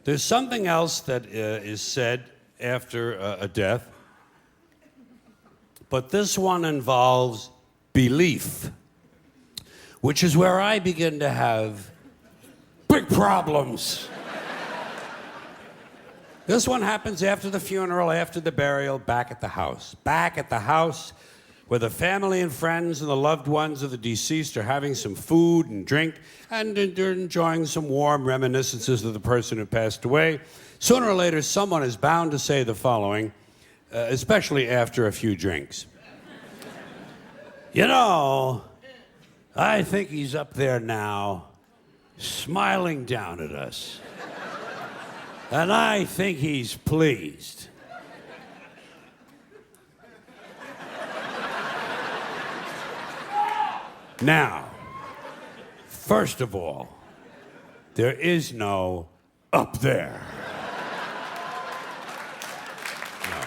There's something else that is said after a death, but this one involves belief, which is where I begin to have big problems. This one happens after the funeral, after the burial, back at the house. Back at the house where the family and friends and the loved ones of the deceased are having some food and drink and they're enjoying some warm reminiscences of the person who passed away. Sooner or later, someone is bound to say the following, especially after a few drinks. You know, I think he's up there now, smiling down at us. And I think he's pleased. Now, first of all, there is no up there. No.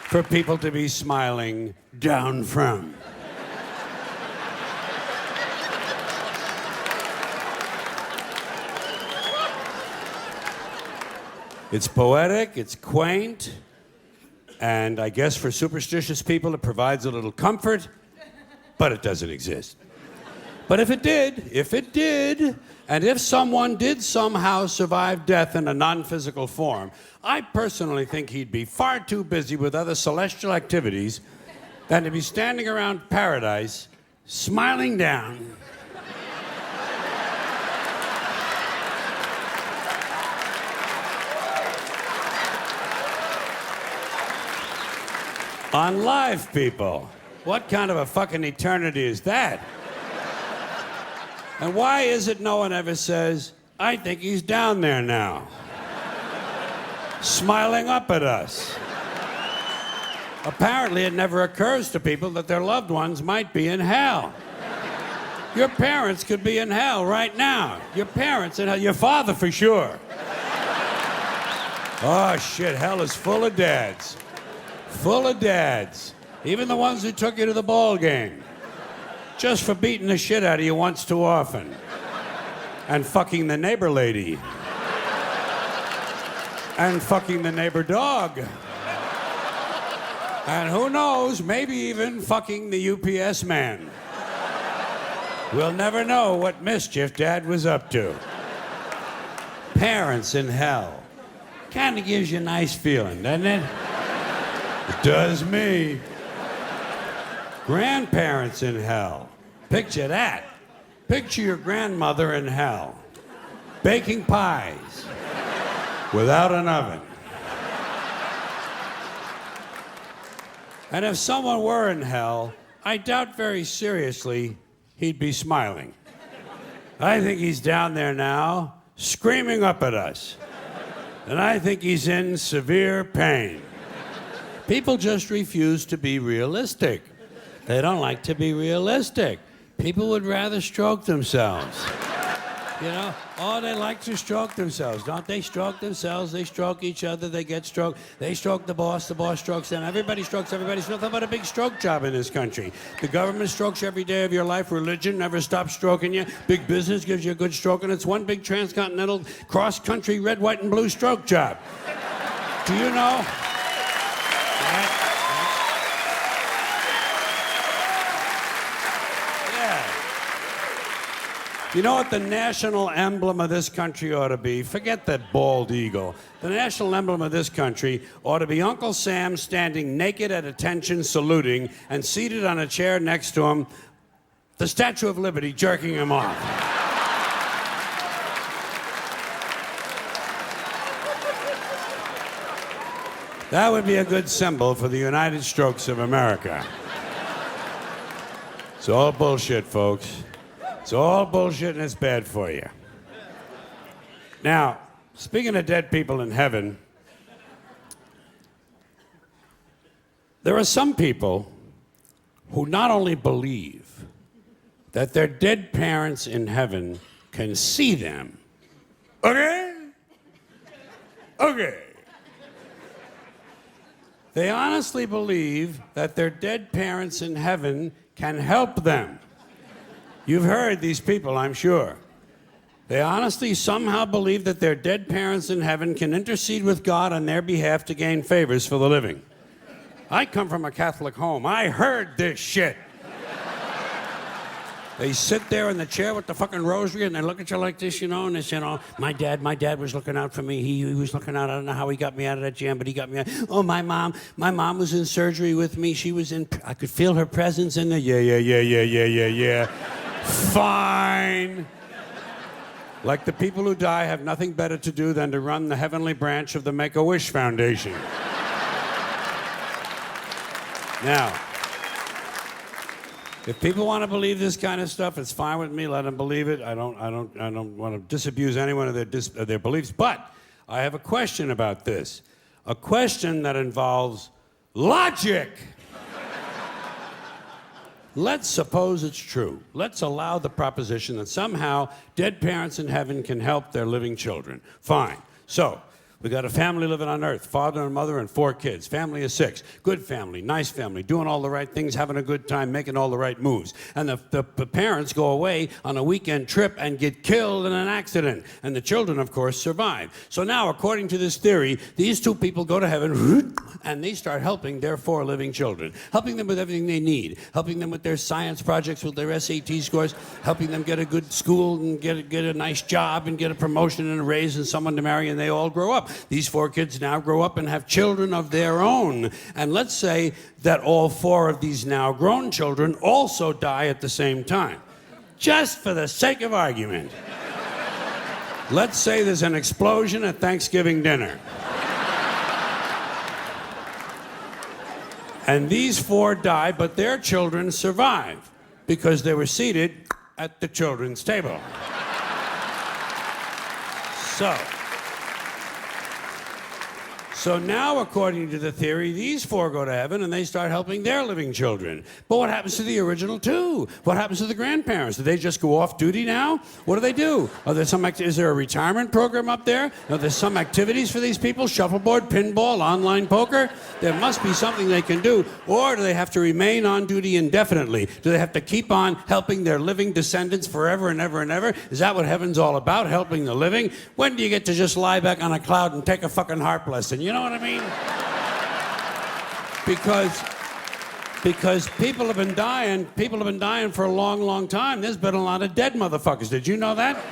For people to be smiling down from. It's poetic, it's quaint, and I guess for superstitious people it provides a little comfort, but it doesn't exist. But if it did, and if someone did somehow survive death in a non-physical form, I personally think he'd be far too busy with other celestial activities than to be standing around paradise, smiling down. On live people. What kind of a fucking eternity is that? And why is it no one ever says, I think he's down there now, smiling up at us? Apparently it never occurs to people that their loved ones might be in hell. Your parents could be in hell right now. Your parents in hell, your father for sure. Oh shit, hell is full of dads. Full of dads, even the ones who took you to the ball game, just for beating the shit out of you once too often, and fucking the neighbor lady, and fucking the neighbor dog, and who knows, maybe even fucking the UPS man. We'll never know what mischief Dad was up to. Parents in hell. Kind of gives you a nice feeling, doesn't it? It does me. Grandparents in hell. Picture that. Picture your grandmother in hell, baking pies without an oven. And if someone were in hell, I doubt very seriously he'd be smiling. I think he's down there now, screaming up at us. And I think he's in severe pain. People just refuse to be realistic. They don't like to be realistic. People would rather stroke themselves. You know, oh, they like to stroke themselves. Don't they stroke themselves? They stroke each other, they get stroked. They stroke the boss strokes them. Everybody strokes everybody. It's nothing but a big stroke job in this country. The government strokes you every day of your life. Religion never stops stroking you. Big business gives you a good stroke, and it's one big transcontinental, cross-country, red, white, and blue stroke job. Do you know? You know what the national emblem of this country ought to be? Forget that bald eagle. The national emblem of this country ought to be Uncle Sam standing naked at attention, saluting, and seated on a chair next to him, the Statue of Liberty jerking him off. That would be a good symbol for the United Strokes of America. It's all bullshit, folks. It's all bullshit and it's bad for you. Now, speaking of dead people in heaven, there are some people who not only believe that their dead parents in heaven can see them. Okay? Okay. They honestly believe that their dead parents in heaven can help them. You've heard these people, I'm sure. They honestly somehow believe that their dead parents in heaven can intercede with God on their behalf to gain favors for the living. I come from a Catholic home. I heard this shit. They sit there in the chair with the fucking rosary and they look at you like this, and they say, my dad was looking out for me. He was looking out. I don't know how he got me out of that jam, but he got me out. Oh, my mom was in surgery with me. I could feel her presence in there. Yeah. Fine. Like the people who die have nothing better to do than to run the heavenly branch of the Make-A-Wish Foundation. Now, if people want to believe this kind of stuff, it's fine with me. Let them believe it. I don't want to disabuse anyone of their beliefs. But I have a question about this. A question that involves logic. Let's suppose it's true. Let's allow the proposition that somehow dead parents in heaven can help their living children. Fine. So, we got a family living on earth, father and mother and 4 kids. Family of 6. Good family, nice family, doing all the right things, having a good time, making all the right moves. And the parents go away on a weekend trip and get killed in an accident. And the children, of course, survive. So now, according to this theory, these 2 people go to heaven and they start helping their 4 living children. Helping them with everything they need. Helping them with their science projects, with their SAT scores. Helping them get a good school and get a nice job and get a promotion and a raise and someone to marry, and they all grow up. These 4 kids now grow up and have children of their own. And let's say that all 4 of these now grown children also die at the same time. Just for the sake of argument. Let's say there's an explosion at Thanksgiving dinner. And these 4 die, but their children survive because they were seated at the children's table. So now, according to the theory, these 4 go to heaven and they start helping their living children. But what happens to the original 2? What happens to the grandparents? Do they just go off duty now? What do? Is there a retirement program up there? Are there some activities for these people? Shuffleboard, pinball, online poker? There must be something they can do. Or do they have to remain on duty indefinitely? Do they have to keep on helping their living descendants forever and ever and ever? Is that what heaven's all about, helping the living? When do you get to just lie back on a cloud and take a fucking harp lesson? You know what I mean? Because people have been dying for a long, long time. There's been a lot of dead motherfuckers. Did you know that?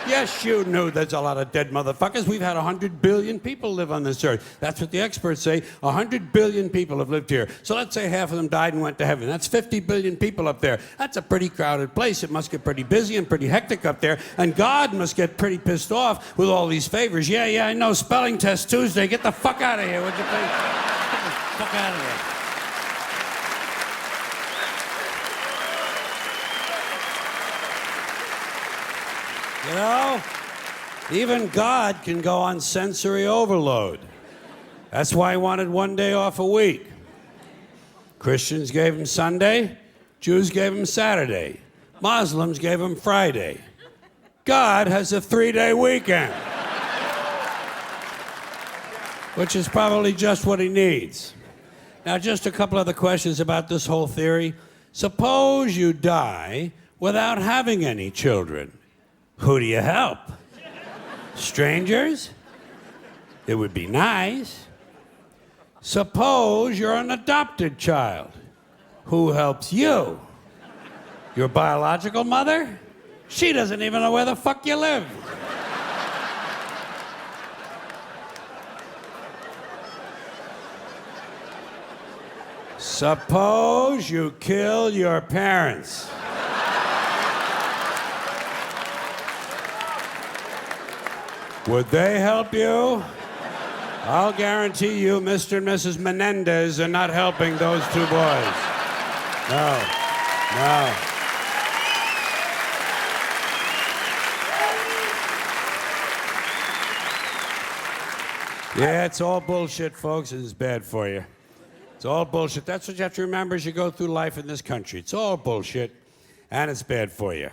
Yes, you knew there's a lot of dead motherfuckers. We've had 100 billion people live on this earth. That's what the experts say. 100 billion people have lived here. So let's say half of them died and went to heaven. That's 50 billion people up there. That's a pretty crowded place. It must get pretty busy and pretty hectic up there. And God must get pretty pissed off with all these favors. Yeah, I know. Spelling test Tuesday. Get the fuck out of here. What'd you think? Get the fuck out of here. You know, even God can go on sensory overload. That's why he wanted 1 day off a week. Christians gave him Sunday, Jews gave him Saturday, Muslims gave him Friday. God has a 3-day weekend, which is probably just what he needs. Now, just a couple other questions about this whole theory. Suppose you die without having any children. Who do you help? Strangers? It would be nice. Suppose you're an adopted child. Who helps you? Your biological mother? She doesn't even know where the fuck you live. Suppose you kill your parents. Would they help you? I'll guarantee you Mr. and Mrs. Menendez are not helping those 2 boys. No. Yeah, it's all bullshit, folks, and it's bad for you. It's all bullshit. That's what you have to remember as you go through life in this country. It's all bullshit, and it's bad for you.